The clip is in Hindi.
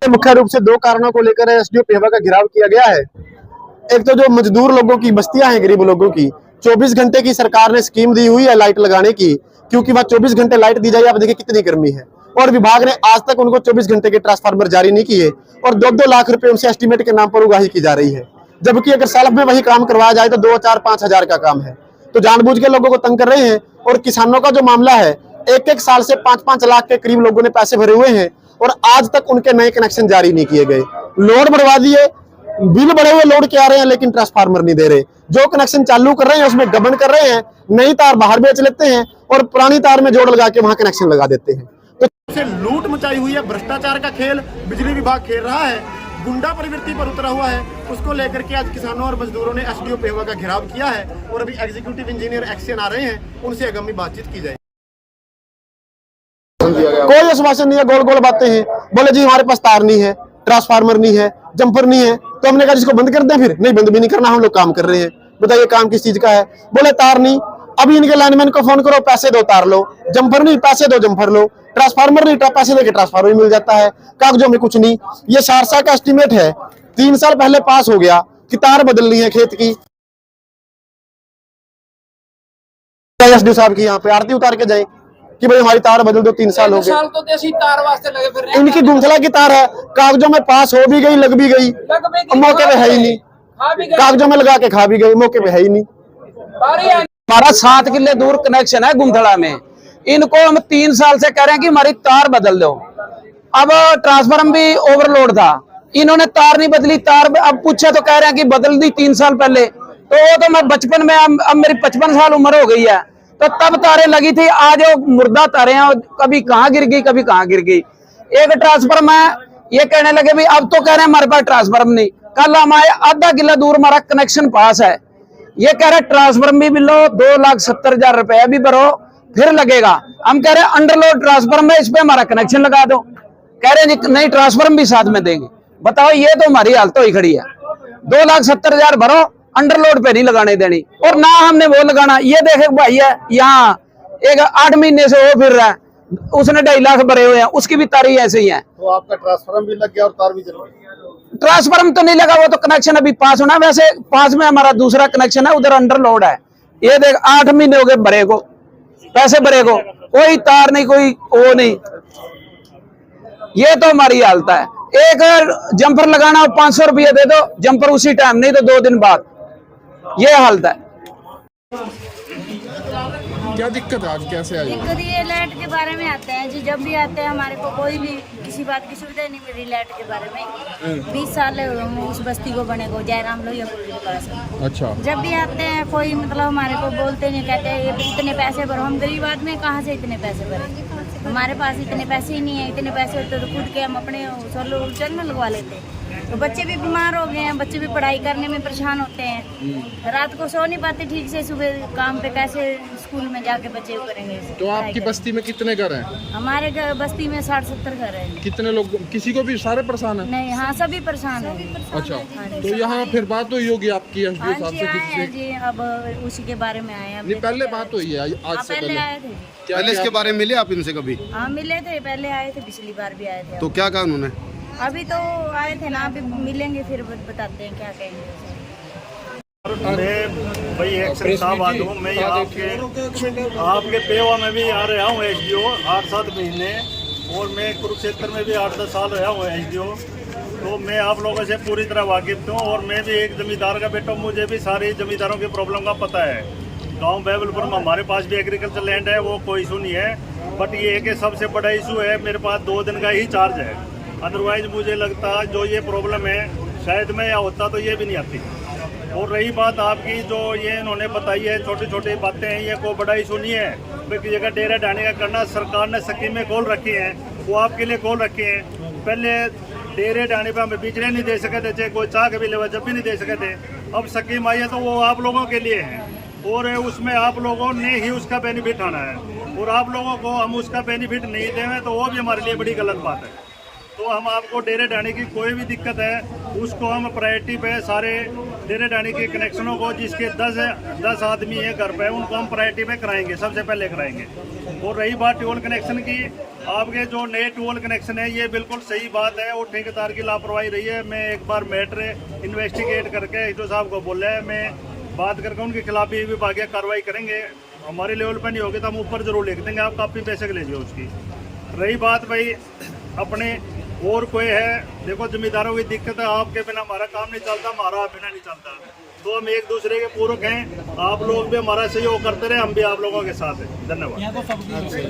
मुख्य रूप से दो कारणों को लेकर एसडीओ पेहवा का घेराव किया गया है। एक तो जो मजदूर लोगों की बस्तियां हैं, गरीब लोगों की 24 घंटे की सरकार ने स्कीम दी हुई है लाइट लगाने की, क्योंकि वह 24 घंटे लाइट दी जाए। आप देखिए कितनी गर्मी है, और विभाग ने आज तक उनको 24 घंटे के ट्रांसफार्मर जारी नहीं किए, और 2-2 लाख रुपए उनसे एस्टीमेट के नाम पर उगाही की जा रही है। जबकि अगर सेल्फ में वही काम करवाया जाए तो 2, 4, 5 हजार का काम है। तो जानबूझ के लोगों को तंग कर रहे हैं। और किसानों का जो मामला है, 1-1 साल से 5-5 लाख के करीब लोगों ने पैसे भरे हुए हैं, और आज तक उनके नए कनेक्शन जारी नहीं किए गए। लोड बढ़वा दिए, बिल बढ़े हुए लोड के आ रहे हैं, लेकिन ट्रांसफार्मर नहीं दे रहे। जो कनेक्शन चालू कर रहे हैं उसमें गबन कर रहे हैं, नई तार बाहर बेच लेते हैं और पुरानी तार में जोड़ लगा के वहां कनेक्शन लगा देते हैं। तो लूट मचाई हुई है, भ्रष्टाचार का खेल बिजली विभाग खेल रहा है, गुंडा प्रवृत्ति पर उतरा हुआ है। उसको लेकर के आज किसानों और मजदूरों ने एसडीओ पेहवा का घेराव किया है, और अभी एग्जीक्यूटिव इंजीनियर एक्शन आ रहे हैं, उनसे आगामी बातचीत की जाए। कोई आश्वासन नहीं है, गोल गोल बातें हैं। बोले जी हमारे पास तार नहीं है, ट्रांसफार्मर नहीं है, जंपर नहीं है। तो हमने कहा जिसको बंद कर दें, फिर नहीं, बंद भी नहीं करना, हम लोग काम कर रहे हैं। बताइए काम किस चीज का है? बोले तार नहीं। अभी इनके लाइनमैन को फोन करो, पैसे दो तार लो, जंपर नहीं पैसे दो जंपर लो, ट्रांसफार्मर नहीं पैसे देके ट्रांसफार्मर मिल जाता है, कागजों में कुछ नहीं। ये शारसा का एस्टीमेट है, 3 साल पहले पास हो गया कि तार बदलनी है खेत की। एसडीओ साहब की यहाँ पे आरती उतार के जाए कि भाई हमारी तार बदल दो, 3 साल हो गए। तो देसी तार वास्ते लगे फिर इनकी गुंथला की तार है, कागजों में पास हो भी गई, लग भी गई, मौके पे है ही नहीं। कागजों में लगा के खा भी गई, मौके पे है ही नहीं। हमारा 7 किले दूर कनेक्शन है गुंथला में। इनको हम 3 साल से कह रहे हैं कि हमारी तार बदल दो। अब ट्रांसफार्मर भी ओवरलोड था, इन्होंने तार नहीं बदली। तार अब पूछे तो कह रहे हैं कि बदल दी 3 साल पहले। तो वो तो मैं बचपन में, अब मेरी 55 साल उम्र हो गई है, तो तब तारें लगी थी। आज वो मुर्दा तारें हैं, कभी कहाँ गिर गई कभी कहाँ गिर गई। एक ट्रांसफार्मर में ये कहने लगे भी अब तो कह रहे हैं हमारे पास ट्रांसफार्मर नहीं। कल हमारे आधा किला दूर हमारा कनेक्शन पास है, ये कह रहे ट्रांसफार्मर भी मिलो, 2,70,000 रुपया भी भरो फिर लगेगा। हम कह रहे हैं अंडरलोड ट्रांसफार्मर है, इस पे हमारा कनेक्शन लगा दो। कह रहे हैं नहीं ट्रांसफार्मर भी साथ में देंगे। बताओ, ये तो हमारी हालत ही खड़ी है। 2,70,000 भरो, अंडरलोड पे नहीं लगाने देनी, और ना हमने वो लगाना। ये देखे भाई है यहाँ एक 8 महीने से वो फिर रहा है, उसने 2.5 लाख भरे हुए हैं, उसकी भी तारीख ऐसे ही है। तो आपका ट्रांसफार्मर भी लग गया और तार भी चल गई? ट्रांसफार्मर तो नहीं लगा, वो तो कनेक्शन अभी पास होना। वैसे पास में हमारा दूसरा कनेक्शन है, उधर अंडरलोड है। ये देख 8 महीने हो गए भरे को, पैसे भरे को, कोई तार नहीं, कोई वो नहीं। ये तो हमारी हालत है। एक जंपर लगाना 500 रुपये दे दो, जंपर उसी टाइम, नहीं तो 2 दिन बाद। ये हालत है। क्या दिक्कत है आज, कैसे आई? दिक्कत ये लाइट के बारे में आते हैं जी, जब भी आते हैं हमारे को कोई भी किसी बात की सुविधा नहीं मिली लाइट के बारे में। 20 साल उस बस्ती को बने को, जयराम लोहिया पुल के पास। अच्छा। जब भी आते हैं कोई मतलब हमारे को बोलते नहीं, कहते हैं ये इतने पैसे भरो। हम गरीब आदमी कहाँ से इतने पैसे भरे? हमारे पास इतने पैसे ही नहीं है। इतने पैसे होते तो खुद के हम अपने सोलर चल में लगवा लेते। तो बच्चे भी बीमार हो गए हैं, बच्चे भी पढ़ाई करने में परेशान होते हैं, रात को सो नहीं पाते ठीक से, सुबह काम पे कैसे स्कूल में जाके बच्चे करेंगे। तो आपकी बस्ती में कितने घर हैं? हमारे बस्ती में 60-70 घर हैं। कितने लोग, किसी को भी सारे परेशान हैं? नहीं, हाँ सभी परेशान हैं। अच्छा, तो यहाँ फिर बात हुई होगी आपकी एसडीओ साहब से किसी से? जी, अब उसी के बारे में आए हैं। नहीं, पहले बात हुई है आज से पहले आए थे। पहले इसके बारे में मिले आप इनसे कभी? हाँ मिले थे, पहले आए थे, पिछली बार भी आए थे। तो क्या कहा उन्होंने? अभी तो आए थे ना, अभी मिलेंगे फिर बताते हैं क्या कहेंगे। मैं भाई एक्शन साहब आ हूँ। मैं आपके पेवा में भी आ रहा हूँ एसडीओ 8-7 महीने, और मैं कुरुक्षेत्र में भी 8-10 साल रहा हूँ एसडीओ। तो मैं आप लोगों से पूरी तरह वाकिफ हूँ, और मैं भी एक जमींदार का बेटा हूँ, मुझे भी सारी जमींदारों की प्रॉब्लम का पता है। गांव बैबलपुर में हमारे पास भी एग्रीकल्चर लैंड है, वो कोई इशू नहीं है। बट ये है कि सबसे बड़ा इशू है मेरे पास 2 दिन का ही चार्ज है। अदरवाइज मुझे लगता जो ये प्रॉब्लम है शायद में या होता तो ये भी नहीं आती। और रही बात आपकी जो ये इन्होंने बताई है छोटी छोटी बातें हैं, ये कोई बड़ा इशू नहीं है। क्योंकि जगह डेरा डालने का करना सरकार ने स्कीमें खोल रखी हैं, वो आपके लिए खोल रखी हैं। पहले डेरे डालने पर हमें बिजली नहीं दे सके थे, चाहे कोई चाह के भी लेवा जब भी नहीं दे सके थे। अब स्कीम आई है तो वो आप लोगों के लिए है और उसमें आप लोगों ने ही उसका बेनिफिट आना है। और आप लोगों को हम उसका बेनिफिट नहीं देंगे तो वो भी हमारे लिए बड़ी गलत बात है। तो हम आपको डेरे डालने की कोई भी दिक्कत है उसको हम प्रायोरिटी पे सारे डेरे डालने के कनेक्शनों को जिसके 10 आदमी है घर पे उनको हम प्रायोरिटी पे कराएंगे, सबसे पहले कराएंगे। और रही बात ट्यूबवेल कनेक्शन की, आपके जो नए ट्यूबवेल कनेक्शन है ये बिल्कुल सही बात है और ठेकेदार की लापरवाही रही है। मैं एक बार मैटर इन्वेस्टिगेट करके जो साहब को बोला है, मैं बात करके उनके खिलाफ भी विभागीय कार्रवाई करेंगे। हमारे लेवल पर नहीं होगी तो हम ऊपर जरूर लिख देंगे, आप कापी पैसे लीजिए उसकी। रही बात भाई अपने और कोई है, देखो जमींदारों की दिक्कत है, आपके बिना हमारा काम नहीं चलता, हमारा बिना नहीं चलता। तो हम एक दूसरे के पूरक हैं, आप लोग भी हमारा सहयोग करते रहे, हम भी आप लोगों के साथ हैं। धन्यवाद।